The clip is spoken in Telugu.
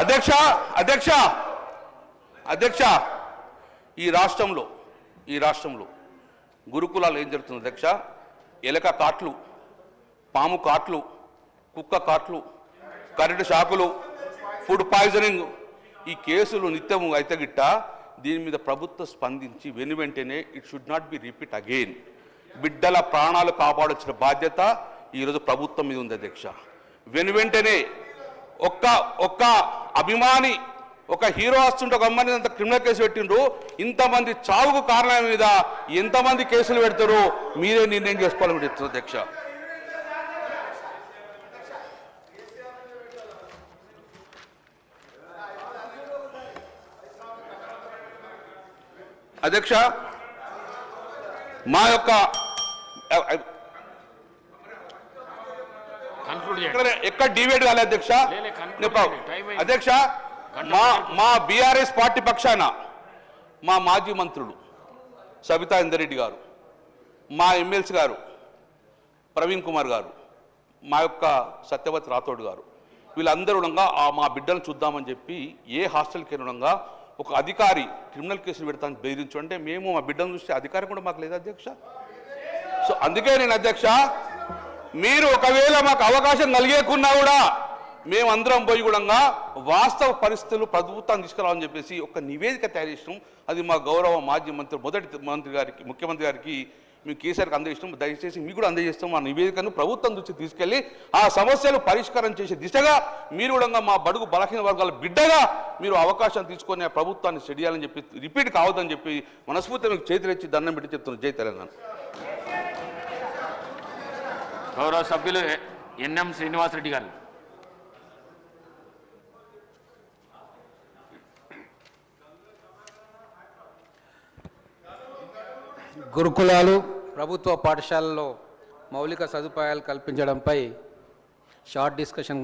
అధ్యక్ష అధ్యక్ష అధ్యక్ష ఈ రాష్ట్రంలో గురుకులాలు ఏం జరుగుతుంది అధ్యక్ష? ఎలక కాట్లు, పాము కాట్లు, కుక్క కాట్లు, కరెంటు షాకులు, ఫుడ్ పాయిజనింగ్, ఈ కేసులు నిత్యము అయితే గిట్ట దీని మీద ప్రభుత్వం స్పందించి వెంటనే it should not be repeat again. బిడ్డల ప్రాణాలు కాపాడొచ్చిన బాధ్యత ఈరోజు ప్రభుత్వం మీద ఉంది అధ్యక్ష. వెంటనే ఒక్క అభిమాని, ఒక హీరో వస్తుంటే ఒక అమ్మాయిని అంత క్రిమినల్ కేసు పెట్టిండ్రు. ఇంతమంది చావుకు కారణం మీద ఎంతమంది కేసులు పెడతారో మీరే నిర్ణయం చేసుకోవాలని చెప్తున్నారు అధ్యక్ష. అధ్యక్ష మా యొక్క ఎక్కడ డివేట్ కాలే అధ్యక్ష. అధ్యక్ష మా బీఆర్ఎస్ పార్టీ పక్షాన మా మాజీ మంత్రులు సబితా ఇందరెడ్డి గారు, మా ఎమ్మెల్సీ గారు ప్రవీణ్ కుమార్ గారు, మా యొక్క సత్యవతి రాథోడ్ గారు, వీళ్ళందరూ మా బిడ్డను చూద్దామని చెప్పి ఏ హాస్టల్కి వెళ్ళడంగా ఒక అధికారి క్రిమినల్ కేసులు పెడతాను బెదిరించు అంటే మేము మా బిడ్డను చూస్తే అధికారం కూడా మాకు లేదు అధ్యక్ష. సో అందుకే నేను అధ్యక్ష, మీరు ఒకవేళ మాకు అవకాశం కలిగేకున్నా కూడా మేమందరం పోయి కూడా వాస్తవ పరిస్థితులు ప్రభుత్వాన్ని తీసుకురావాలని చెప్పేసి ఒక నివేదిక తయారు చేసినాం. అది మా గౌరవ మాజీ మంత్రి మొదటి మంత్రి గారికి, ముఖ్యమంత్రి గారికి, మేము కేసీఆర్కి అందజేసినాం. దయచేసి మీకు కూడా అందజేస్తాం. ఆ నివేదికను ప్రభుత్వం దృష్టి తీసుకెళ్లి ఆ సమస్యలు పరిష్కారం చేసే దిశగా మీరు కూడా మా బడుగు బలహీన వర్గాల బిడ్డగా మీరు అవకాశం తీసుకొని ఆ ప్రభుత్వాన్ని చెడియాలని చెప్పి, రిపీట్ కావద్దని చెప్పి మనస్ఫూర్తిగా మీకు చేతులెచ్చి దండం పెట్టి చెప్తున్నారు. జై తెలంగాణ. గౌరవ సభ్యులు ఎన్ఎం శ్రీనివాసరెడ్డి గారు. గురుకులాలు, ప్రభుత్వ పాఠశాలల్లో మౌలిక సదుపాయాలు కల్పించడంపై షార్ట్ డిస్కషన్